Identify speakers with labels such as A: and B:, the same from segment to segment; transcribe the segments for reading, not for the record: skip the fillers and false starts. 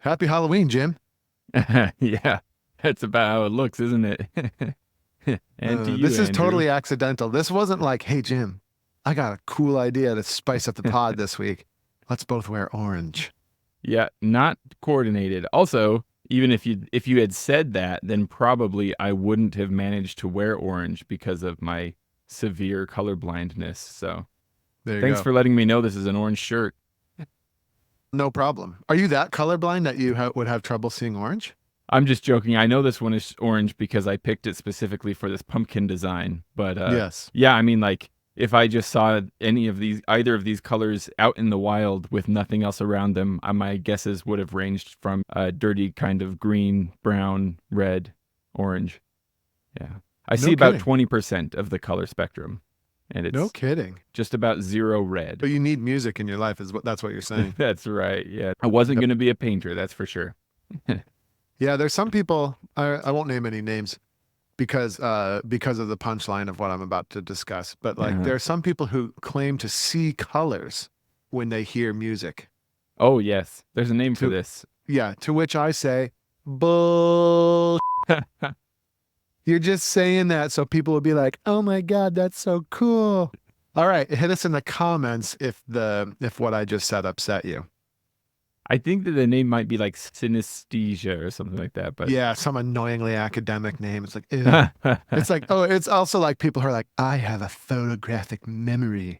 A: Happy Halloween, Jim.
B: Yeah, that's about how it looks, isn't it? And to you,
A: This is
B: Andrew.
A: totally accidental. This wasn't like, hey, Jim, I got a cool idea to spice up the pod this week. Let's both wear orange.
B: Yeah, not coordinated. Also, even if you had said that, then probably I wouldn't have managed to wear orange because of my severe colorblindness. So,
A: There you
B: thanks
A: go.
B: for letting me know this is an orange shirt.
A: No problem. Are you that colorblind that you would have trouble seeing orange?
B: I'm just joking. I know this one is orange because I picked it specifically for this pumpkin design. But
A: Yes.
B: yeah, I mean, like if I just saw either of these colors out in the wild with nothing else around them, my guesses would have ranged from a dirty kind of green, brown, red, orange. Yeah, I see
A: No
B: about
A: kidding.
B: 20% of the color spectrum, and
A: No
B: it's
A: kidding.
B: just about zero red.
A: But you need music in your life, is what that's what you're saying.
B: That's right. Yeah, I wasn't
A: Yep.
B: going to be a painter, that's for sure.
A: Yeah, there's some people. I won't name any names because of the punchline of what I'm about to discuss. But like,
B: Uh-huh.
A: there are some people who claim to see colors when they hear music.
B: Oh yes, there's a name for
A: To
B: this.
A: Yeah, to which I say, bull. You're just saying that so people will be like, "Oh my god, that's so cool." All right, hit us in the comments if what I just said upset you.
B: I think that the name might be like synesthesia or something like that, but
A: Yeah, some annoyingly academic name. It's like, ew. It's like, oh, it's also like people who are like, I have a photographic memory.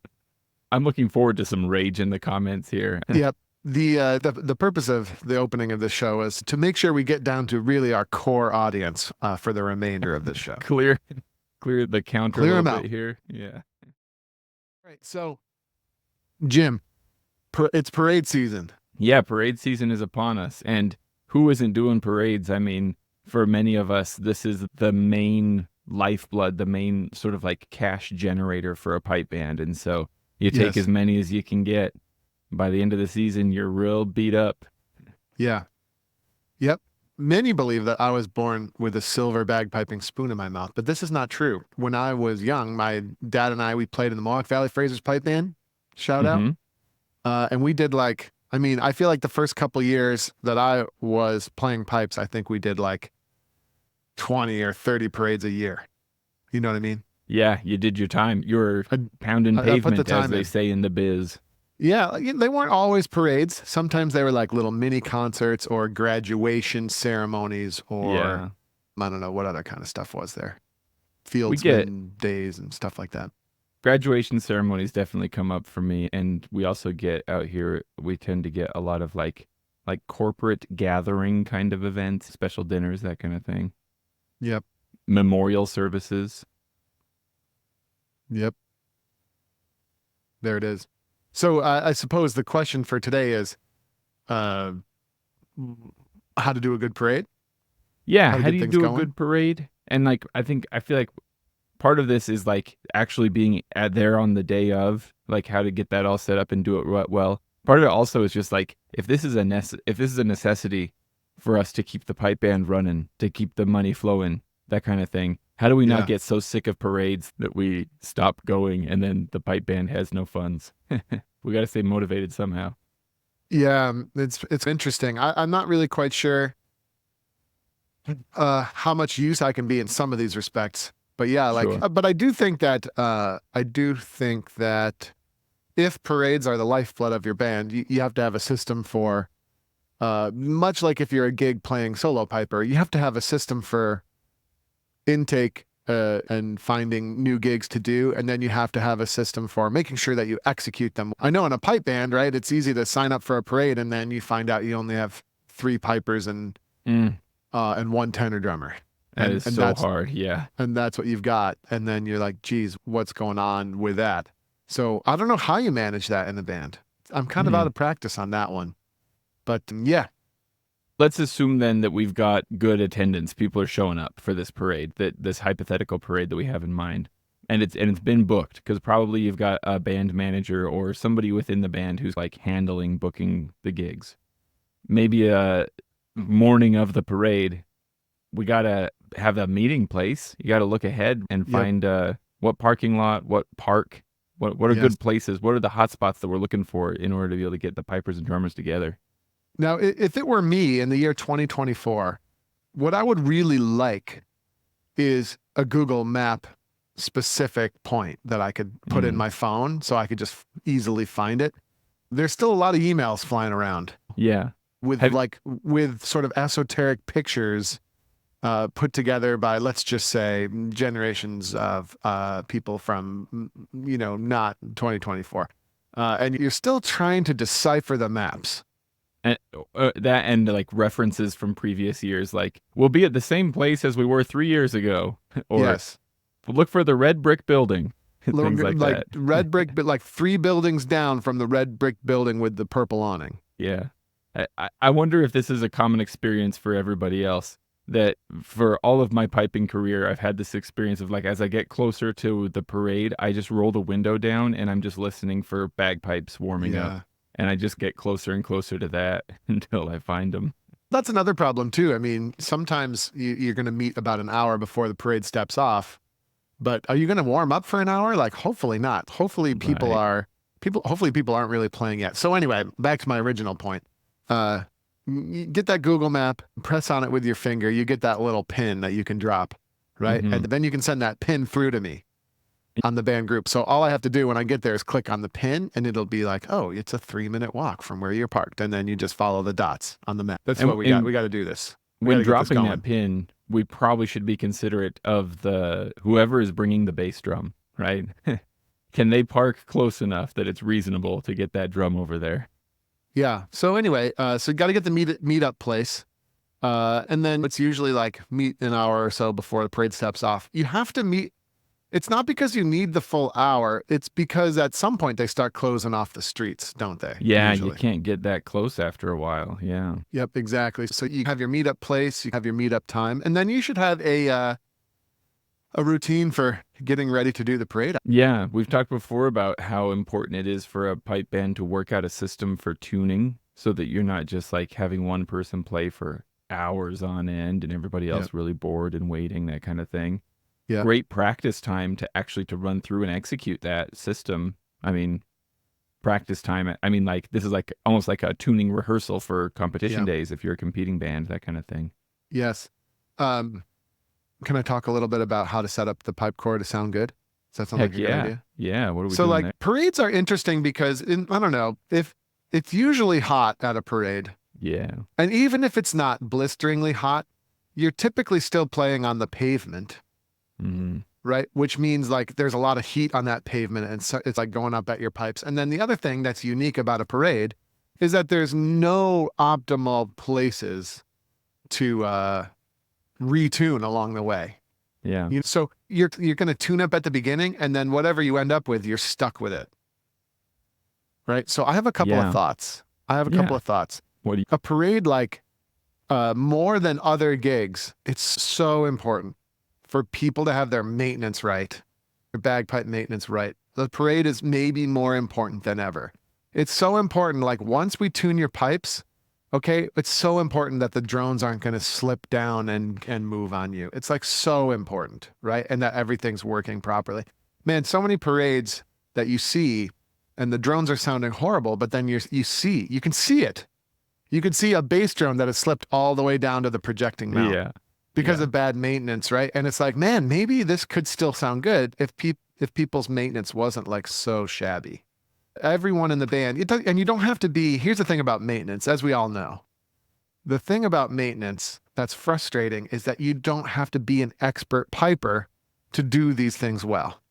B: I'm looking forward to some rage in the comments here.
A: Yep. The purpose of the opening of this show is to make sure we get down to really our core audience for the remainder of this show.
B: clear clear the counter a
A: Clear
B: little
A: them
B: bit
A: out.
B: here. Yeah.
A: Right. So, Jim, it's parade season.
B: Yeah, parade season is upon us. And who isn't doing parades? I mean, for many of us, this is the main lifeblood, the main sort of like cash generator for a pipe band. And so you take as
A: Yes.
B: many as you can get. By the end of the season, you're real beat up.
A: Yeah. Yep. Many believe that I was born with a silver bagpiping spoon in my mouth, but this is not true. When I was young, my dad and we played in the Mohawk Valley Fraser's Pipe Band. Shout out.
B: Mm-hmm.
A: And we did like, I mean, I feel like the first couple years that I was playing pipes, I think we did like 20 or 30 parades a year. You know what I mean?
B: Yeah, you did your time. You were
A: I,
B: pounding
A: I put the
B: pavement, as
A: time
B: they
A: in.
B: say in the biz.
A: Yeah, like, they weren't always parades. Sometimes they were like little mini concerts or graduation ceremonies or
B: Yeah.
A: I don't know what other kind of stuff was there.
B: We get
A: Fieldsman days and stuff like that.
B: graduation ceremonies definitely come up for me, and we also get out here, we tend to get a lot of like corporate gathering kind of events, special dinners, that kind of thing.
A: Yep.
B: Memorial services.
A: Yep. There it is. So I suppose the question for today is uh, how to do a good parade,
B: Yeah,
A: how to
B: how do
A: get
B: you
A: things
B: do a
A: going.
B: good parade? And like I feel like part of this is like actually being there on the day of, like how to get that all set up and do it well. Part of it also is just like if this is a necessity for us to keep the pipe band running, to keep the money flowing, that kind of thing. How do we not
A: Yeah.
B: get so sick of parades that we stop going and then the pipe band has no funds? We got to stay motivated somehow.
A: Yeah. It's interesting. I'm not really quite sure how much use I can be in some of these respects. But yeah, like,
B: Sure.
A: but I do think that if parades are the lifeblood of your band, you have to have a system for, much like if you're a gig playing solo piper, you have to have a system for intake and finding new gigs to do. And then you have to have a system for making sure that you execute them. I know in a pipe band, right? It's easy to sign up for a parade and then you find out you only have three pipers
B: Mm,
A: and one tenor drummer.
B: that is
A: And
B: so hard. Yeah.
A: that's what you've got. And then you're like, geez, what's going on with that? So I don't know how you manage that in the band. I'm kind of out
B: Hmm.
A: of practice on that one. But yeah,
B: Let's assume then that we've got good attendance. People are showing up for this parade, that this hypothetical parade that we have in mind. And it's been booked because probably you've got a band manager or somebody within the band who's like handling booking the gigs. Maybe a morning of the parade, we gotta have a meeting place. You gotta look ahead and
A: yep,
B: find what parking lot, what park, what are
A: yes.
B: good places, what are the hot spots that we're looking for in order to be able to get the pipers and drummers together.
A: Now, if it were me in the year 2024, what I would really like is a Google Map specific point that I could put in my phone so I could just easily find it. There's still a lot of emails flying around
B: Yeah.
A: with
B: Have,
A: with sort of esoteric pictures put together by, let's just say, generations of people from, not 2024. And you're still trying to decipher the maps.
B: and that and like references from previous years, like we'll be at the same place as we were 3 years ago, or
A: Yes.
B: look for the red brick building, things like that.
A: Red brick, but like 3 buildings down from the red brick building with the purple awning.
B: Yeah. I wonder if this is a common experience for everybody else. That for all of my piping career, I've had this experience of like, as I get closer to the parade, I just roll the window down and I'm just listening for bagpipes warming up. And I just get closer and closer to that until I find them.
A: That's another problem too. I mean, sometimes you're going to meet about an hour before the parade steps off, but are you going to warm up for an hour? Like, hopefully not. Hopefully people
B: Right.
A: hopefully people aren't really playing yet. So anyway, back to my original point. You get that Google map, press on it with your finger. You get that little pin that you can drop, right?
B: Mhm.
A: And then you can send that pin through to me on the band group. So all I have to do when I get there is click on the pin and it'll be like, oh, it's a 3-minute walk from where you're parked. And then you just follow the dots on the map. That's what we got. We got to do this.
B: When dropping that pin, we probably should be considerate of the whoever is bringing the bass drum, right? Can they park close enough that it's reasonable to get that drum over there?
A: Yeah. So anyway, so you got to get the meet-up place. And then it's usually like meet an hour or so before the parade steps off. You have to meet. It's not because you need the full hour. It's because at some point they start closing off the streets, don't they?
B: Yeah,
A: Usually.
B: you can't get that close after a while. Yeah.
A: Yep, exactly. So you have your meetup place, you have your meetup time, and then you should have a routine for getting ready to do the parade.
B: Yeah, we've talked before about how important it is for a pipe band to work out a system for tuning so that you're not just like having one person play for hours on end and everybody else really bored and waiting, that kind of thing.
A: Yeah.
B: Great practice time to actually to run through and execute that system. I mean, practice time. I mean, like this is like almost like a tuning rehearsal for competition days if you're a competing band, that kind of thing.
A: Yes. Can I talk a little bit about how to set up the pipe core to sound good? Does that sound like a good idea?
B: Yeah. What are we
A: so
B: doing
A: like
B: there?
A: Parades are interesting because I don't know, if it's usually hot at a parade.
B: Yeah.
A: And even if it's not blisteringly hot, you're typically still playing on the pavement.
B: Mm-hmm.
A: Right? Which means like there's a lot of heat on that pavement and so it's like going up at your pipes. And then the other thing that's unique about a parade is that there's no optimal places to retune along the way.
B: Yeah.
A: So you're going to tune up at the beginning and then whatever you end up with, you're stuck with it. Right? So I have a couple of thoughts.
B: What do
A: A parade like more than other gigs, it's so important for people to have their maintenance right, their bagpipe maintenance right. The parade is maybe more important than ever. It's so important, like once we tune your pipes, okay, it's so important that the drones aren't going to slip down and move on you. It's like so important, right? And that everything's working properly. Man, so many parades that you see and the drones are sounding horrible, but then you can see it. You can see a bass drone that has slipped all the way down to the projecting mount.
B: Yeah.
A: Because of bad maintenance, right? And it's like, man, maybe this could still sound good if people's maintenance wasn't like so shabby. Everyone in the band, and you don't have to be, here's the thing about maintenance, as we all know. The thing about maintenance that's frustrating is that you don't have to be an expert piper to do these things well,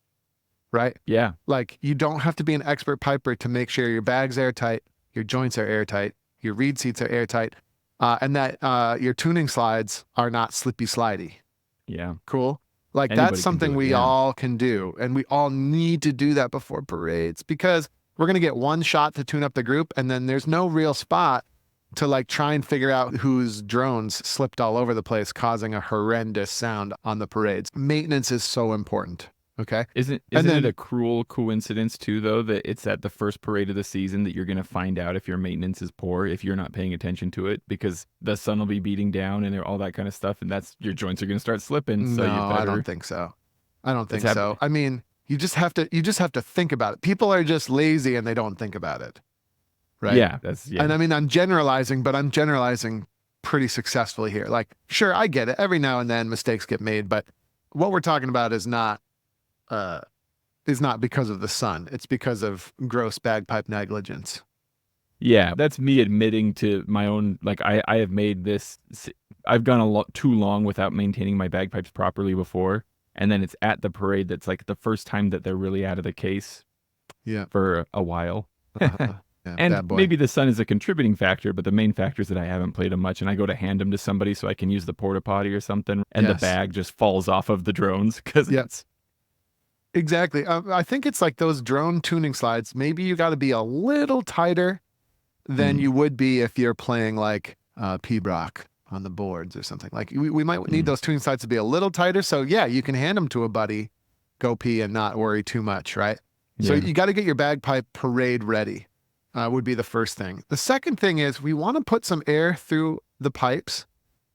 A: right?
B: Yeah.
A: Like you don't have to be an expert piper to make sure your bag's airtight, your joints are airtight, your reed seats are airtight, and that your tuning slides are not slippy slidey.
B: Yeah.
A: Cool. Like
B: Anybody
A: that's something we all can do. And we all need to do that before parades because we're going to get one shot to tune up the group. And then there's no real spot to like try and figure out whose drones slipped all over the place, causing a horrendous sound on the parades. Maintenance is so important. Okay.
B: Isn't it a cruel coincidence too, though, that it's at the first parade of the season that you're going to find out if your maintenance is poor, if you're not paying attention to it, because the sun will be beating down and all that kind of stuff, and that's your joints are going to start slipping. So
A: no, I don't think so. I mean, you just have to think about it. People are just lazy and they don't think about it. right?
B: Yeah,
A: And I mean, I'm generalizing, but I'm generalizing pretty successfully here. Like, sure, I get it. Every now and then mistakes get made, but what we're talking about uh, is not because of the sun. It's because of gross bagpipe negligence.
B: Yeah, that's me admitting to my own, like, I have made this, I've gone a lot too long without maintaining my bagpipes properly before. And then it's at the parade that's like the first time that they're really out of the case
A: Yeah.
B: for a while.
A: Yeah,
B: And
A: bad boy.
B: maybe the sun is a contributing factor, but the main factor is that I haven't played them much, and I go to hand them to somebody so I can use the porta potty or something, and the
A: Yes.
B: bag just falls off of the drones because
A: Yep.
B: it's
A: Exactly. I think it's like those drone tuning slides. Maybe you got to be a little tighter than you would be if you're playing like P-Brock on the boards or something. Like we might need those tuning slides to be a little tighter. So yeah, you can hand them to a buddy, go pee and not worry too much, right? So
B: Yeah.
A: you got to get your bagpipe parade ready. Would be the first thing. The second thing is we want to put some air through the pipes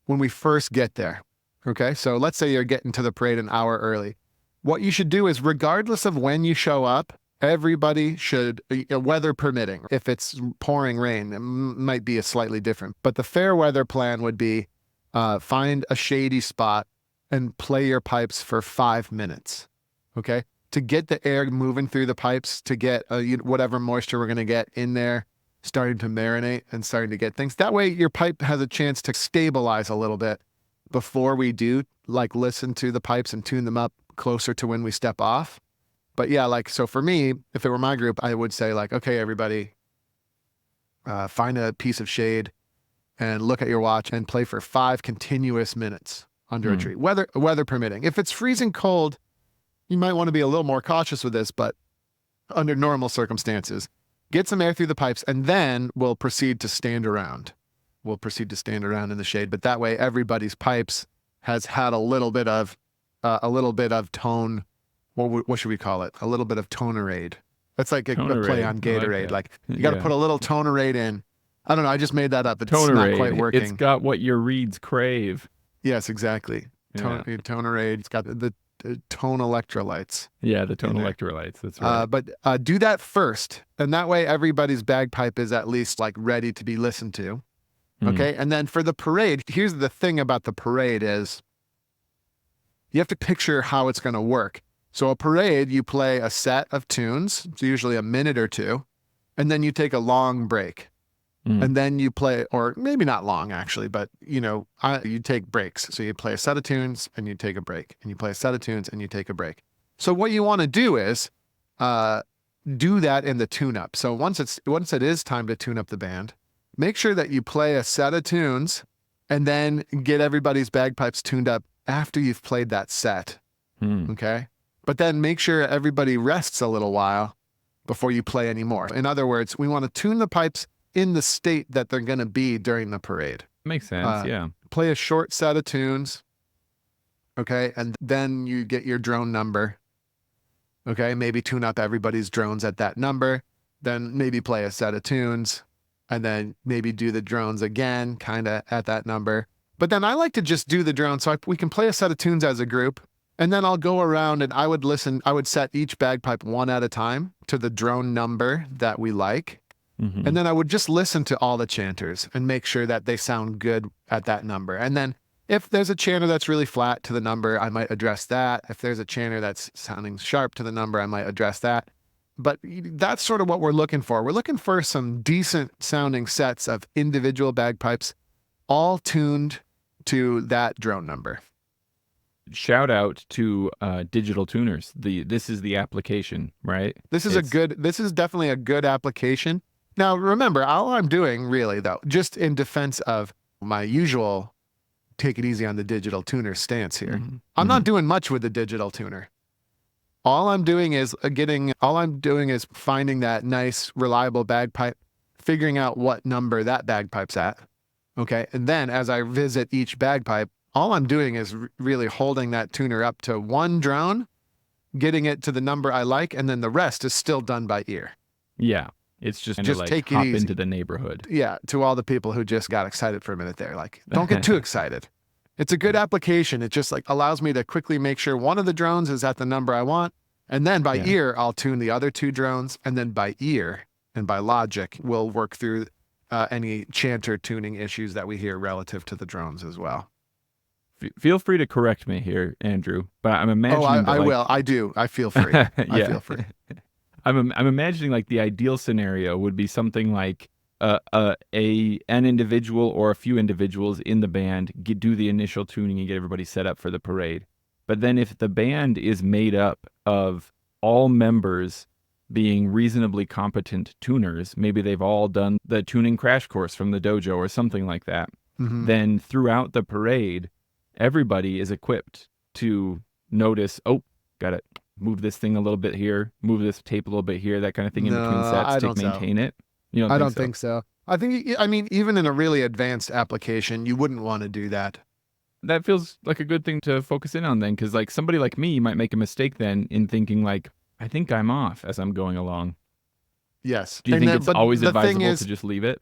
A: when we first get there. Okay, so let's say you're getting to the parade an hour early. What you should do is, regardless of when you show up, everybody should, weather permitting. If it's pouring rain, it might be a slightly different. But the fair weather plan would be find a shady spot and play your pipes for 5 minutes. Okay, to get the air moving through the pipes, to get whatever moisture we're going to get in there starting to marinate and starting to get things. That way your pipe has a chance to stabilize a little bit before we do like listen to the pipes and tune them up closer to when we step off. But yeah, like, so for me, if it were my group, I would say like, okay, everybody, find a piece of shade and look at your watch and play for 5 continuous minutes under a tree, weather permitting. If it's freezing cold, you might want to be a little more cautious with this, but under normal circumstances, get some air through the pipes, and then we'll proceed to stand around. We'll proceed to stand around in the shade, but that way everybody's pipes has had a little bit of tone. What should we call it? A little bit of tonerade. That's like a play on Gatorade. Like you got to put a little tonerade in. I don't know. I just made that up. It's not quite working.
B: It's got what your reeds crave.
A: Yes, exactly. Tonerade. It's got the tone electrolytes.
B: Yeah, the tone electrolytes. That's right.
A: But do that first, and that way everybody's bagpipe is at least like ready to be listened to. Okay, and then for the parade, here's the thing about the parade is you have to picture how it's going to work. So a parade, you play a set of tunes, it's usually a minute or two, and then you take a long break. And then you play, or maybe not long actually, but you take breaks. So you play a set of tunes and you take a break, and you play a set of tunes and you take a break. So what you want to do is do that in the tune-up. So once it is time to tune up the band, make sure that you play a set of tunes and then get everybody's bagpipes tuned up after you've played that set. Okay? But then make sure everybody rests a little while before you play any more. In other words, we want to tune the pipes in the state that they're going to be during the parade.
B: Makes sense, yeah.
A: Play a short set of tunes, okay? And then you get your drone number, okay? Maybe tune up everybody's drones at that number, then maybe play a set of tunes, and then maybe do the drones again, kind of at that number. But then I like to just do the drones, so we can play a set of tunes as a group, and then I'll go around and I would set each bagpipe one at a time to the drone number that we like. And then I would just listen to all the chanters and make sure that they sound good at that number. And then if there's a chanter that's really flat to the number, I might address that. If there's a chanter that's sounding sharp to the number, I might address that. But that's sort of what we're looking for. We're looking for some decent sounding sets of individual bagpipes, all tuned to that drone number.
B: Shout out to digital tuners. This is the application, right?
A: This is definitely a good application. Now, remember, all I'm doing really, though, just in defense of my usual take it easy on the digital tuner stance here, I'm not doing much with the digital tuner. All I'm doing is finding that nice, reliable bagpipe, figuring out what number that bagpipe's at. Okay. And then as I visit each bagpipe, all I'm doing is really holding that tuner up to one drone, getting it to the number I like, and then the rest is still done by ear.
B: Yeah. It's just like
A: take it
B: hop
A: easy
B: into the neighborhood.
A: Yeah, to all the people who just got excited for a minute there. Like, don't get too excited. It's a good application. It just like allows me to quickly make sure one of the drones is at the number I want. And then by ear, I'll tune the other 2 drones. And then by ear, and by logic, we'll work through any chanter tuning issues that we hear relative to the drones as well.
B: Feel free to correct me here, Andrew, but I'm
A: Oh,
B: imagining that,
A: I
B: like,
A: will. I do. I feel free. I
B: yeah,
A: feel free.
B: I'm imagining like the ideal scenario would be something like an individual or a few individuals in the band do the initial tuning and get everybody set up for the parade. But then if the band is made up of all members being reasonably competent tuners, maybe they've all done the tuning crash course from the dojo or something like that, then throughout the parade, everybody is equipped to notice, oh, got to move this thing a little bit here, move this tape a little bit here, that kind of thing in between sets to maintain it. You don't
A: I
B: think
A: don't
B: so?
A: think so. I mean, even in a really advanced application, you wouldn't want to do that.
B: That feels like a good thing to focus in on then, because like somebody like me might make a mistake then in thinking like, I think I'm off as I'm going along.
A: Yes.
B: Do you think it's always
A: the thing
B: advisable
A: is,
B: to just leave it?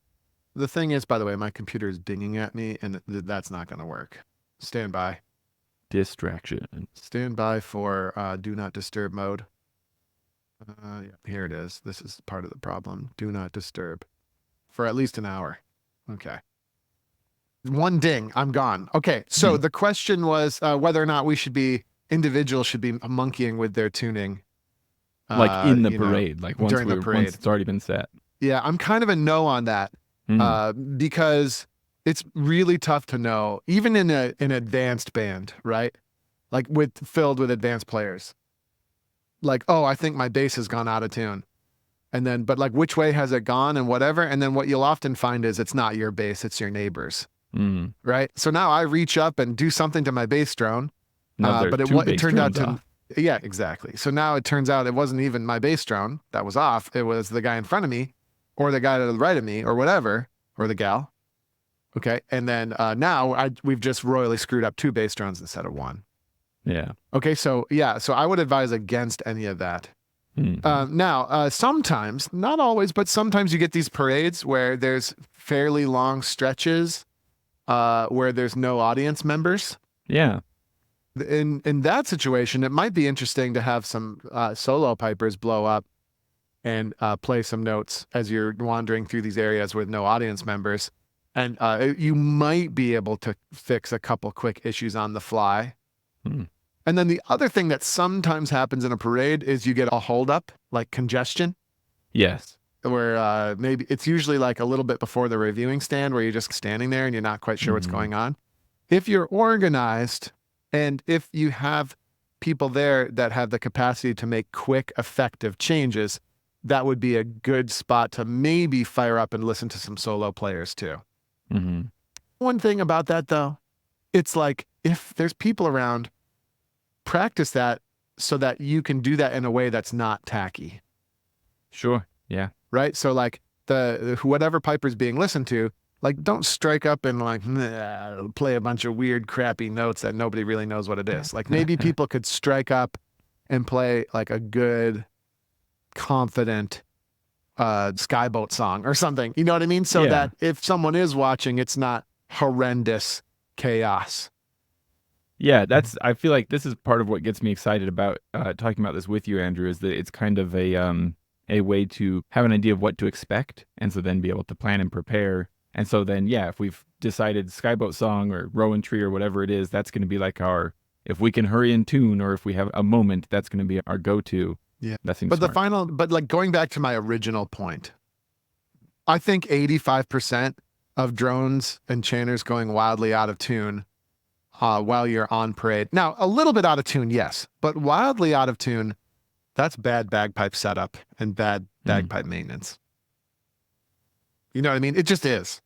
A: the thing is, by the way, my computer is dinging at me, and that's not going to work. Stand by.
B: Distraction.
A: Stand by for do not disturb mode. Yeah, here it is. This is part of the problem. Do not disturb for at least an hour. Okay. One ding, I'm gone. Okay, so the question was whether or not individuals should be monkeying with their tuning.
B: Like in the parade, like once it's already been set.
A: Yeah, I'm kind of a no on that because it's really tough to know, even in an advanced band, right? Like filled with advanced players. Like, oh, I think my bass has gone out of tune. And then, but like, which way has it gone and whatever? And then what you'll often find is it's not your bass, it's your neighbor's. Right? So now I reach up and do something to my bass drone, but it turned out to, yeah, exactly. So now it turns out it wasn't even my bass drone that was off. It was the guy in front of me or the guy to the right of me or whatever, or the gal. Okay. And then now we've just royally screwed up 2 bass drones instead of 1.
B: Yeah.
A: Okay. So yeah. So I would advise against any of that. Now, sometimes, not always, but sometimes you get these parades where there's fairly long stretches where there's no audience members.
B: Yeah.
A: In that situation, it might be interesting to have some solo pipers blow up and play some notes as you're wandering through these areas with no audience members. And you might be able to fix a couple quick issues on the fly. And then the other thing that sometimes happens in a parade is you get a holdup, like congestion.
B: Yes.
A: Where maybe it's usually like a little bit before the reviewing stand where you're just standing there and you're not quite sure what's going on. If you're organized and if you have people there that have the capacity to make quick, effective changes, that would be a good spot to maybe fire up and listen to some solo players too. One thing about that though, it's like if there's people around, practice that so that you can do that in a way that's not tacky.
B: Sure. Yeah.
A: Right. So like whatever piper's being listened to, like don't strike up and like play a bunch of weird, crappy notes that nobody really knows what it is. Like maybe people could strike up and play like a good, confident skyboat song or something. You know what I mean? So that if someone is watching, it's not horrendous chaos.
B: Yeah, I feel like this is part of what gets me excited about talking about this with you, Andrew, is that it's kind of a way to have an idea of what to expect, and so then be able to plan and prepare. And so then, yeah, if we've decided Skyboat Song or Rowan Tree or whatever it is, that's going to be like if we can hurry in tune, or if we have a moment, that's going to be our go-to.
A: Yeah.
B: That seems smart.
A: But like going back to my original point, I think 85% of drones and chanters going wildly out of tune while you're on parade. Now, a little bit out of tune, yes, but wildly out of tune, that's bad bagpipe setup and bad bagpipe maintenance. You know what I mean? It just is.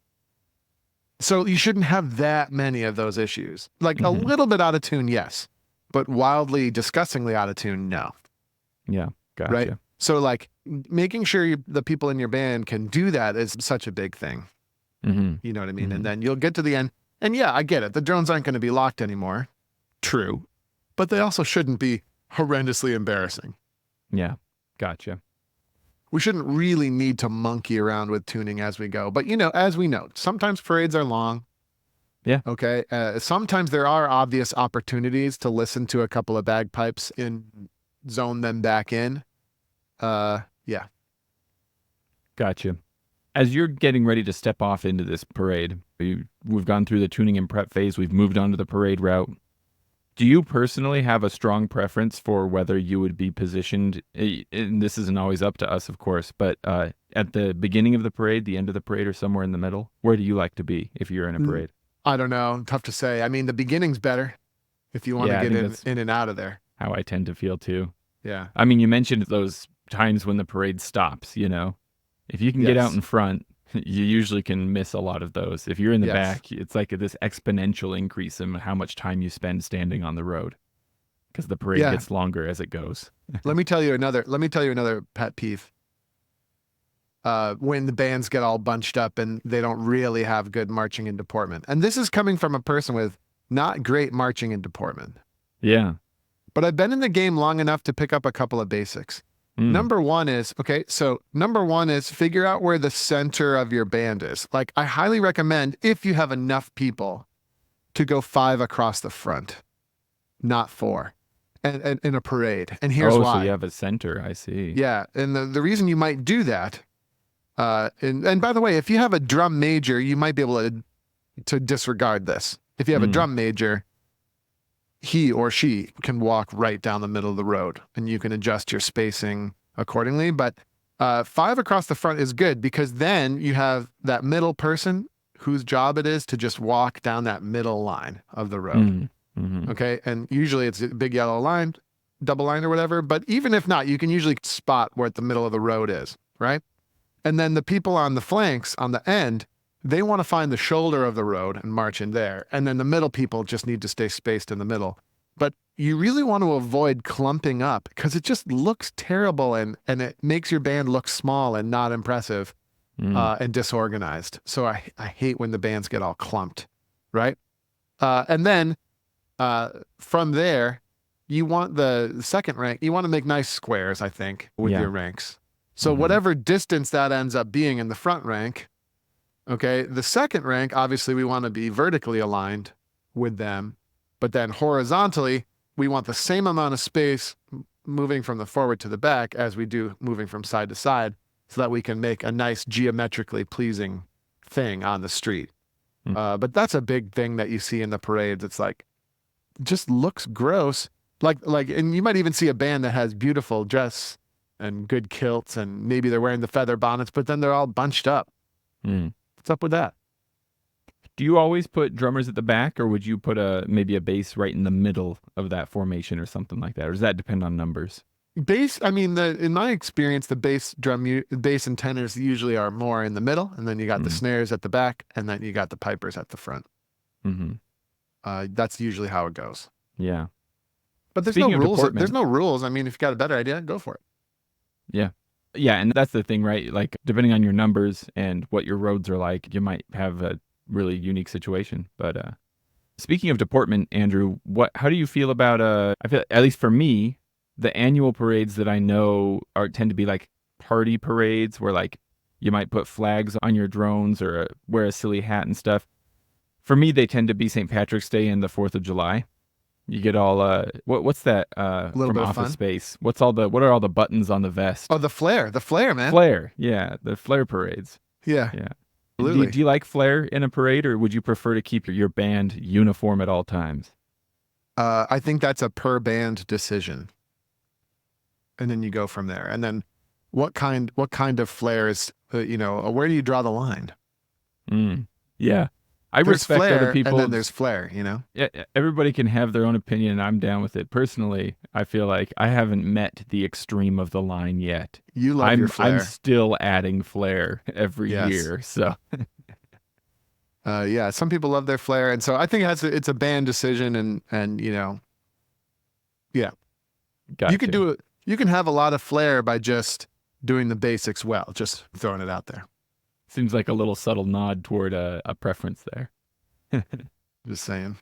A: So you shouldn't have that many of those issues. Like a little bit out of tune, yes, but wildly, disgustingly out of tune, no.
B: Yeah, gotcha.
A: Right? So like making sure the people in your band can do that is such a big thing. You know what I mean? And then you'll get to the end. And yeah, I get it. The drones aren't going to be locked anymore. True. But they also shouldn't be horrendously embarrassing.
B: Yeah, gotcha.
A: We shouldn't really need to monkey around with tuning as we go. But, as we know, sometimes parades are long.
B: Yeah.
A: Okay. Sometimes there are obvious opportunities to listen to a couple of bagpipes and zone them back in. Yeah.
B: Gotcha. As you're getting ready to step off into this parade, we've gone through the tuning and prep phase. We've moved on to the parade route. Do you personally have a strong preference for whether you would be positioned, and this isn't always up to us, of course, but at the beginning of the parade, the end of the parade, or somewhere in the middle? Where do you like to be if you're in a parade?
A: I don't know. Tough to say. I mean, the beginning's better if you want to get in and out of there.
B: How I tend to feel too.
A: Yeah.
B: I mean, you mentioned those times when the parade stops, you know. If you can get out in front, you usually can miss a lot of those. If you're in the back, it's like this exponential increase in how much time you spend standing on the road, because the parade gets longer as it goes.
A: Let me tell you another pet peeve. When the bands get all bunched up and they don't really have good marching in Deportment. And this is coming from a person with not great marching in Deportment.
B: Yeah.
A: But I've been in the game long enough to pick up a couple of basics. Number one is figure out where the center of your band is. Like, I highly recommend, if you have enough people, to go 5 across the front, not 4, and in a parade. And here's why.
B: So you have a center, I see.
A: Yeah, and the reason you might do that, and by the way, if you have a drum major, you might be able to disregard this. If you have a drum major, he or she can walk right down the middle of the road, and you can adjust your spacing accordingly. But 5 across the front is good, because then you have that middle person whose job it is to just walk down that middle line of the road. Okay. And usually it's a big yellow line, double line or whatever. But even if not, you can usually spot where the middle of the road is, right? And then the people on the flanks, on the end, they want to find the shoulder of the road and march in there. And then the middle people just need to stay spaced in the middle. But you really want to avoid clumping up, because it just looks terrible, and it makes your band look small and not impressive and disorganized. So I hate when the bands get all clumped, right? And then from there, you want the second rank, you want to make nice squares, I think, with your ranks. So whatever distance that ends up being in the front rank, okay, the second rank, obviously we want to be vertically aligned with them, but then horizontally, we want the same amount of space moving from the forward to the back as we do moving from side to side, so that we can make a nice geometrically pleasing thing on the street. But that's a big thing that you see in the parades. It's like, just looks gross. Like, and you might even see a band that has beautiful dress and good kilts, and maybe they're wearing the feather bonnets, but then they're all bunched up. What's up with that?
B: Do you always put drummers at the back, or would you put maybe a bass right in the middle of that formation or something like that? Or does that depend on numbers?
A: Bass, I mean, in my experience, the bass and tenors usually are more in the middle, and then you got the snares at the back, and then you got the pipers at the front. That's usually how it goes.
B: Yeah.
A: But there's no rules. There's no rules. I mean, if you've got a better idea, go for it.
B: Yeah. Yeah, and that's the thing, right? Like, depending on your numbers and what your roads are like, you might have a really unique situation. But speaking of Deportment, Andrew, how do you feel about I feel, at least for me, the annual parades that I know tend to be like party parades, where like you might put flags on your drones or wear a silly hat and stuff. For me, they tend to be St. Patrick's Day and the 4th of July. You get all what's that
A: little
B: from
A: bit of
B: Office
A: fun.
B: Space? What are all the buttons on the vest?
A: Oh, the Flair, man.
B: Flair, yeah, the Flair parades.
A: Yeah.
B: Do you like Flair in a parade, or would you prefer to keep your band uniform at all times?
A: I think that's a per band decision, and then you go from there. And then what kind of Flair is, where do you draw the line?
B: Yeah. I
A: There's
B: respect
A: Flair,
B: other people.
A: And then there's Flair,
B: Yeah, everybody can have their own opinion, and I'm down with it. Personally, I feel like I haven't met the extreme of the line yet.
A: You love your Flair.
B: I'm still adding Flair every year, so.
A: Yeah, some people love their Flair, and so I think it's a band decision, and yeah.
B: Gotcha.
A: You could do it. You can have a lot of Flair by just doing the basics well, just throwing it out there.
B: Seems like a little subtle nod toward a preference there.
A: Just saying.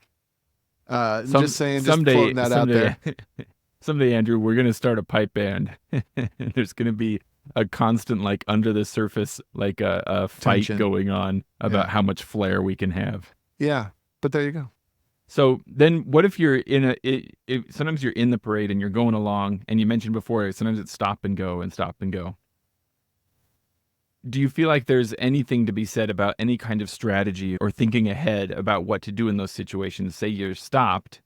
A: Just floating that out there.
B: Someday, Andrew, we're going to start a pipe band. There's going to be a constant, like, under the surface, like a fight
A: tension
B: going on about how much Flair we can have.
A: Yeah, but there you go.
B: So then what if you're sometimes you're in the parade and you're going along, and you mentioned before, sometimes it's stop and go and stop and go. Do you feel like there's anything to be said about any kind of strategy or thinking ahead about what to do in those situations? Say you're stopped,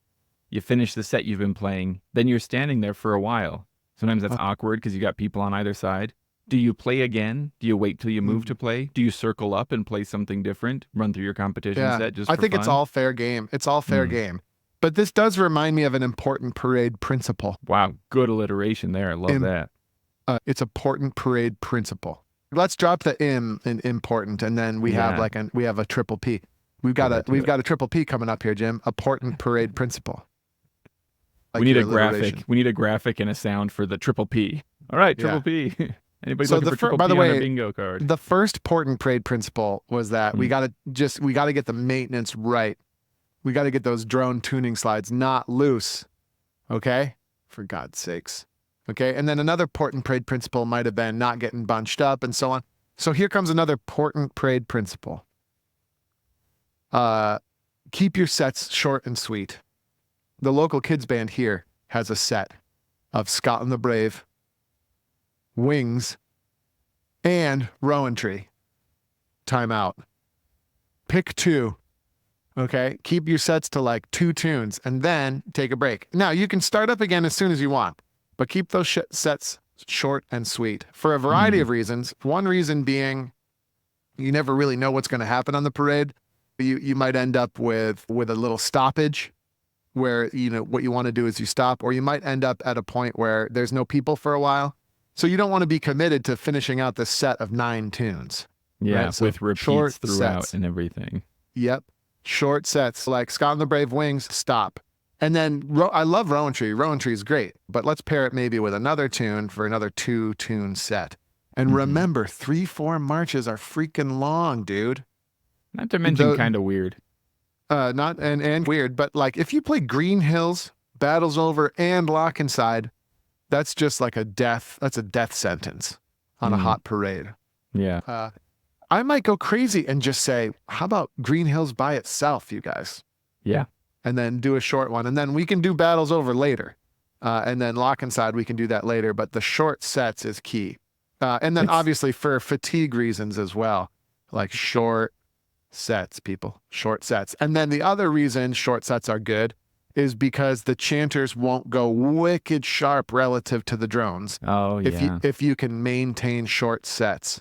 B: you finish the set you've been playing, then you're standing there for a while. Sometimes that's
A: Uh,
B: awkward because you got people on either side. Do you play again? Do you wait till you move to
A: mm,
B: play? Do you circle up and play something different? Run through your competition
A: yeah,
B: set just
A: I
B: for
A: think it's
B: fun?
A: all fair game. It's all fair
B: Mm.
A: game. But this does remind me of an important parade principle.
B: Wow, good alliteration there. I love
A: Im-
B: that.
A: it's a Portant parade principle. Let's drop the "im" in important, and then
B: Yeah,
A: we have a triple P.
B: put that to
A: We've
B: it.
A: got a triple P coming up here, Jim. A Portant parade principle.
B: We
A: Like
B: need
A: your
B: a graphic.
A: alliteration.
B: We need a graphic and a sound for the triple P. All right, triple
A: Yeah.
B: P. Anybody
A: So
B: looking for triple
A: by the
B: P on their
A: way,
B: bingo card?
A: the first Portant parade principle was that
B: Mm.
A: we gotta get the maintenance right. We got to get those drone tuning slides not loose. Okay? For God's sakes. Okay? And then another Portant parade principle might have been not getting bunched up and so on. So here comes another Portant parade principle. Keep your sets short and sweet. The local kids band here has a set of Scotland the Brave, Wings, and Rowan Tree. Time out. Pick two. Okay, keep your sets to like 2 tunes and then take a break. Now, you can start up again as soon as you want, but keep those sets short and sweet for a variety
B: Mm.
A: of reasons. One reason being you never really know what's going to happen on the parade. You might end up with a little stoppage where, you know, what you want to do is you stop, or you might end up at a point where there's no people for a while. So you don't want to be committed to finishing out this set of 9 tunes.
B: Yeah,
A: Right? So
B: with repeats
A: short
B: throughout
A: sets.
B: and everything.
A: Yep. Short sets like Scott and the Brave Wings, stop. And then I love Rowan Tree. Rowan Tree is great, but let's pair it maybe with another tune for another 2-tune set. And
B: Mhm.
A: remember, 3/4 marches are freaking long, dude.
B: Not to mention
A: The
B: kind of weird.
A: not and weird, but like if you play Green Hills, Battles Over, and Lock Inside, that's just like a death. That's a death sentence on a
B: Mm.
A: hot parade.
B: Yeah.
A: I might go crazy and just say, how about Green Hills by itself, you guys?
B: Yeah.
A: And then do a short one. And then we can do Battles Over later. And then Lock Inside, we can do that later. But the short sets is key. And then
B: It's
A: obviously for fatigue reasons as well, like short sets, people, short sets. And then the other reason short sets are good is because the chanters won't go wicked sharp relative to the drones
B: oh yeah.
A: if you can maintain short sets.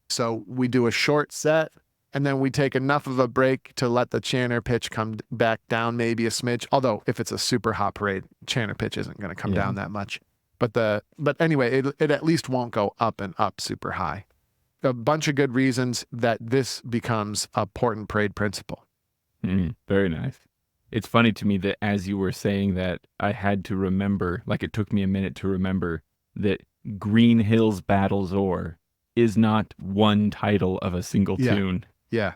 A: So we do a short set, and then we take enough of a break to let the chanter pitch come back down maybe a smidge. Although if it's a super hot parade, chanter pitch isn't going to come
B: Yeah.
A: down that much. But anyway, it at least won't go up and up super high. A bunch of good reasons that this becomes a Portant parade principle.
B: Very nice. It's funny to me that as you were saying that, I had to remember, like it took me a minute to remember that Green Hills Battles O'er is not one title of a single
A: Yeah.
B: tune.
A: Yeah.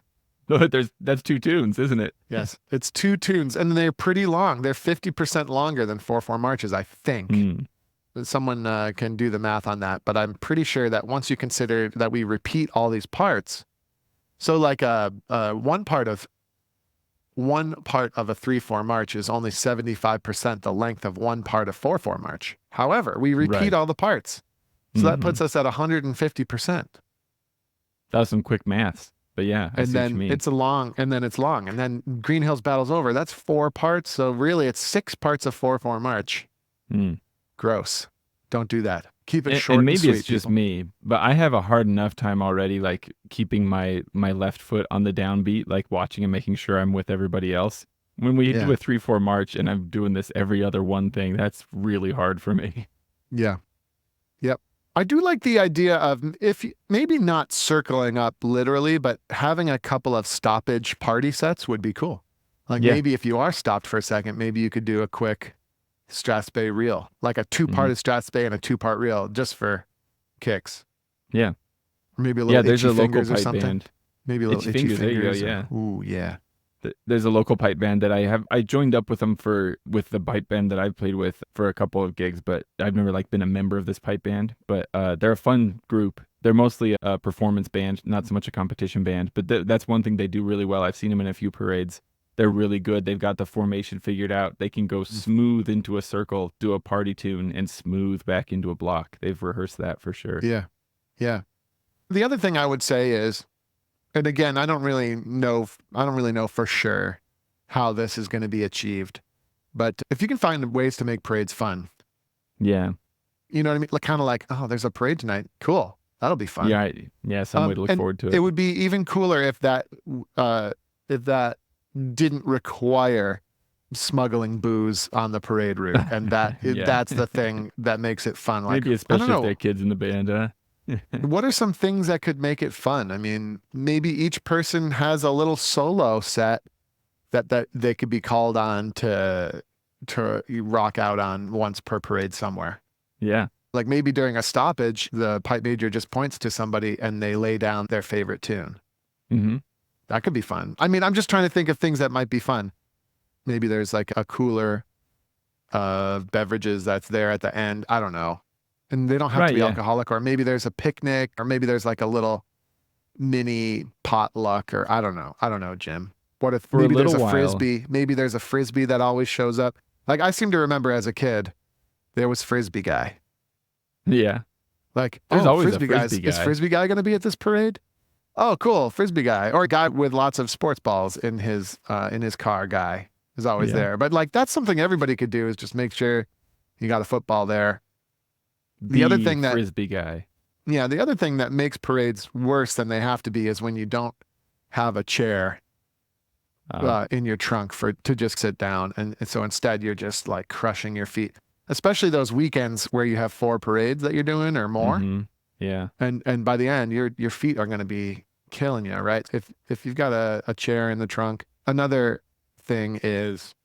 B: That's 2 tunes, isn't it?
A: Yes. It's 2 tunes, and they're pretty long. They're 50% longer than 4/4 marches, I think.
B: Mm.
A: Someone can do the math on that, but I'm pretty sure that once you consider that we repeat all these parts, so like one part of a 3/4 march is only 75% the length of one part of 4/4 march. However, we repeat
B: Right.
A: all the parts, so that
B: Mhm.
A: puts us at 150%.
B: That was some quick maths. But yeah, I
A: And
B: see what you
A: then
B: mean.
A: it's long, and then Green Hills Battles Over. That's 4 parts, so really it's 6 parts of 4/4 march.
B: Mm.
A: Gross. Don't do that. Keep it
B: And,
A: short
B: and maybe
A: and sweet,
B: it's just
A: people.
B: me, but I have a hard enough time already, like keeping my left foot on the downbeat, like watching and making sure I'm with everybody else. When we do
A: Yeah.
B: a 3/4 march and I'm doing this every other one thing, that's really hard for me.
A: Yeah. Yep. I do like the idea of maybe not circling up literally, but having a couple of stoppage party sets would be cool. Like
B: Yeah.
A: maybe if you are stopped for a second, maybe you could do a quick Strathspey reel, like a 2-part of Strathspey and a 2-part reel just for kicks.
B: Yeah.
A: Or maybe a
B: Yeah,
A: little
B: there's
A: itchy
B: a local
A: fingers or
B: pipe
A: something.
B: band.
A: Maybe a little itchy
B: There you go,
A: fingers.
B: yeah.
A: Ooh, yeah.
B: There's a local pipe band that I joined up with them with the pipe band that I've played with for a couple of gigs, but I've never like been a member of this pipe band. But they're a fun group. They're mostly a performance band, not so much a competition band. But that's one thing they do really well. I've seen them in a few parades. They're really good. They've got the formation figured out. They can go smooth into a circle, do a party tune, and smooth back into a block. They've rehearsed that for sure.
A: Yeah. Yeah. The other thing I would say is, and again, I don't really know for sure how this is going to be achieved, but if you can find ways to make parades fun,
B: Yeah.
A: you know what I mean? Like, kind of like, oh, there's a parade tonight. Cool. That'll be fun.
B: Yeah. Yeah. Some way to look
A: And
B: forward to
A: it
B: it.
A: would be even cooler if that didn't require smuggling booze on the parade route, and
B: Yeah.
A: that's the thing that makes it fun. Like,
B: Maybe
A: I don't
B: especially if
A: know,
B: they're kids in the band, huh?
A: what are some things that could make it fun? I mean, maybe each person has a little solo set that they could be called on to rock out on once per parade somewhere.
B: Yeah.
A: Like maybe during a stoppage, the pipe major just points to somebody and they lay down their favorite tune.
B: Mm-hmm.
A: That could be fun. I mean, I'm just trying to think of things that might be fun. Maybe there's like a cooler of beverages that's there at the end. I don't know. And they don't have to
B: Right.
A: be
B: Yeah.
A: alcoholic, or maybe there's a picnic, or maybe there's like a little mini potluck, or I don't know. I don't know, Jim. What if
B: For a
A: maybe there's
B: little
A: a
B: while.
A: frisbee? Maybe there's a frisbee that always shows up. Like I seem to remember as a kid, there was frisbee guy.
B: Yeah.
A: Like,
B: There's
A: oh,
B: always a
A: frisbee guys.
B: frisbee
A: Is
B: guy.
A: frisbee guy going to be at this parade? Oh, cool, frisbee guy, or a guy with lots of sports balls in his car. Guy is always
B: Yeah.
A: there. But like that's something everybody could do is just make sure you got a football there.
B: The
A: other thing that
B: frisbee guy.
A: Yeah, the other thing that makes parades worse than they have to be is when you don't have a chair in your trunk to just sit down, and so instead you're just like crushing your feet. Especially those weekends where you have 4 parades that you're doing or more,
B: Mm-hmm. Yeah.
A: and by the end your feet are going to be killing you, right? If you've got a chair in the trunk. Another thing is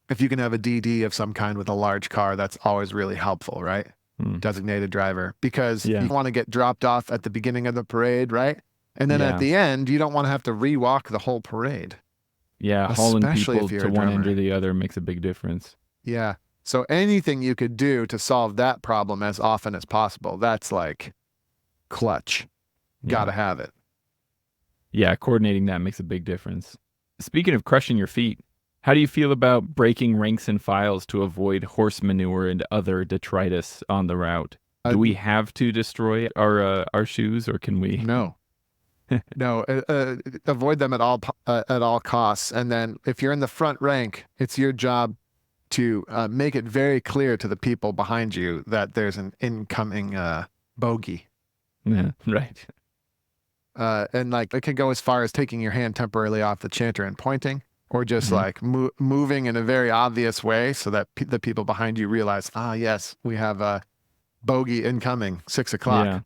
A: if you can have a DD of some kind with a large car, that's always really helpful, right? Designated driver, because you want to get dropped off at the beginning of the parade, right? And then at the end, you don't want to have to rewalk the whole parade.
B: Yeah, hauling
A: Especially
B: people
A: if you're
B: to
A: a
B: one end
A: drummer.
B: or the other makes a big difference.
A: Yeah. So anything you could do to solve that problem as often as possible, that's like clutch. Gotta have it.
B: Yeah, coordinating that makes a big difference. Speaking of crushing your feet, how do you feel about breaking ranks and files to avoid horse manure and other detritus on the route? Do we have to destroy our shoes, or can we?
A: No. No, avoid them at all costs. And then if you're in the front rank, it's your job to make it very clear to the people behind you that there's an incoming bogey.
B: Yeah, right.
A: And like it could go as far as taking your hand temporarily off the chanter and pointing, or just like moving in a very obvious way so that the people behind you realize, yes, we have a bogey incoming, 6 o'clock.
B: Yeah.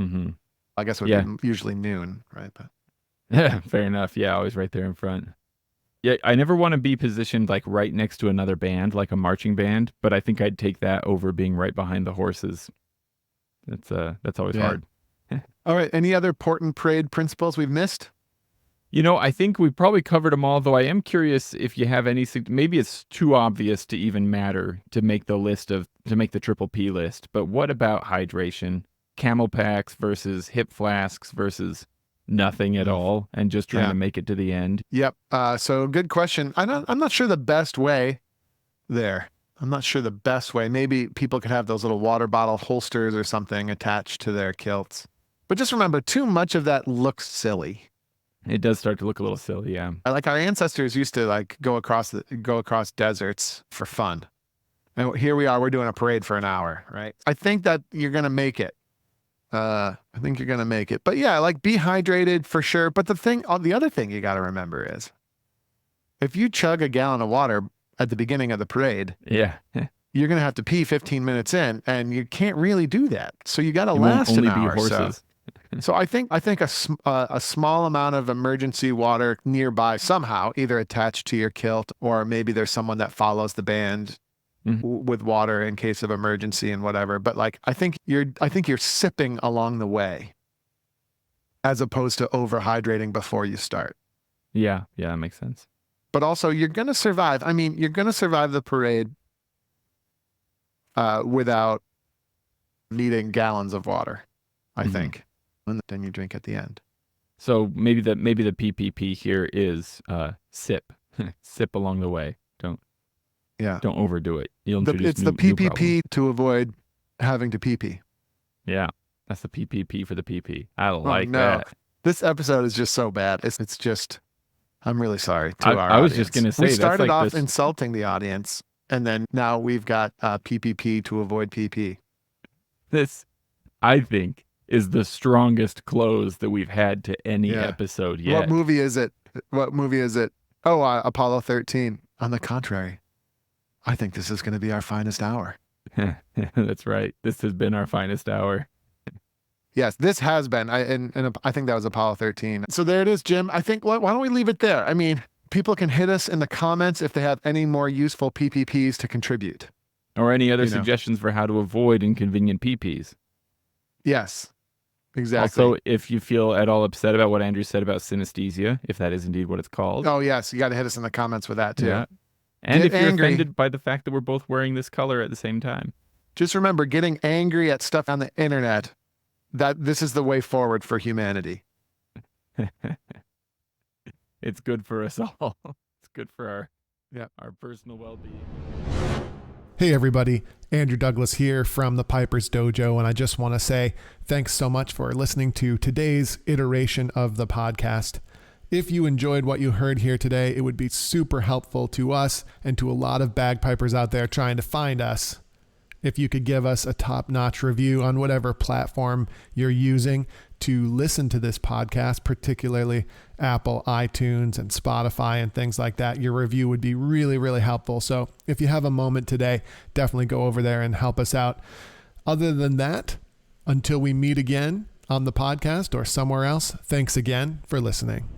B: Mm-hmm.
A: I guess it would be usually noon, right? But
B: yeah, fair enough. Yeah, always right there in front. Yeah, I never want to be positioned like right next to another band, like a marching band, but I think I'd take that over being right behind the horses. That's always hard.
A: All right. Any other Portant parade principles we've missed?
B: You know, I think we probably covered them all, though I am curious if you have any, maybe it's too obvious to even matter to make the triple P list, but what about hydration? Camel packs versus hip flasks versus nothing at all and just trying to make it to the end?
A: Yep. So good question. I'm not sure the best way there. I'm not sure the best way. Maybe people could have those little water bottle holsters or something attached to their kilts. But just remember, too much of that looks silly.
B: It does start to look a little silly, yeah.
A: Like our ancestors used to like go across deserts for fun. And here we are, we're doing a parade for an hour, right? I think that you're going to make it. I think you're going to make it. But yeah, like be hydrated for sure. But the other thing you got to remember is if you chug a gallon of water at the beginning of the parade,
B: yeah,
A: you're going to have to pee 15 minutes in, and you can't really do that. So you got to last an hour. So I think a small amount of emergency water nearby somehow, either attached to your kilt, or maybe there's someone that follows the band with water in case of emergency and whatever. But like I think you're sipping along the way, as opposed to overhydrating before you start.
B: Yeah, that makes sense.
A: But also you're gonna survive. I mean, you're gonna survive the parade without needing gallons of water, I think. And then you drink at the end.
B: So maybe the PPP here is sip, sip along the way. Don't overdo it. You'll introduce
A: it's the
B: new
A: PPP
B: problems.
A: to avoid having to pee.
B: Yeah. That's the PPP for the PP. I like
A: no.
B: that.
A: This episode is just so bad. It's just, I'm really sorry to our
B: I was
A: audience.
B: just gonna say
A: we
B: that's
A: started
B: like
A: off
B: this.
A: insulting the audience, and then now we've got PPP to avoid PP.
B: This, I think, is the strongest close that we've had to any
A: Yeah.
B: episode yet.
A: What movie is it? What movie is it? Oh, Apollo 13. On the contrary, I think this is going to be our finest hour.
B: That's right. This has been our finest hour.
A: Yes, this has been. I think that was Apollo 13. So there it is, Jim. I think, why don't we leave it there? I mean, people can hit us in the comments if they have any more useful PPPs to contribute.
B: Or any other suggestions for how to avoid inconvenient PPs.
A: Yes, exactly.
B: Also, if you feel at all upset about what Andrew said about synesthesia, if that is indeed what it's called.
A: Oh, yes. You got to hit us in the comments with that, too.
B: Yeah. And
A: Get
B: if you're
A: angry.
B: offended by the fact that we're both wearing this color at the same time.
A: Just remember, getting angry at stuff on the internet, that this is the way forward for humanity.
B: It's good for us all. It's good for our personal well-being.
C: Hey everybody, Andrew Douglas here from the Piper's Dojo, and I just want to say thanks so much for listening to today's iteration of the podcast. If you enjoyed what you heard here today, it would be super helpful to us and to a lot of bagpipers out there trying to find us. If you could give us a top-notch review on whatever platform you're using to listen to this podcast, particularly Apple, iTunes, and Spotify and things like that, your review would be really, really helpful. So if you have a moment today, definitely go over there and help us out. Other than that, until we meet again on the podcast or somewhere else, thanks again for listening.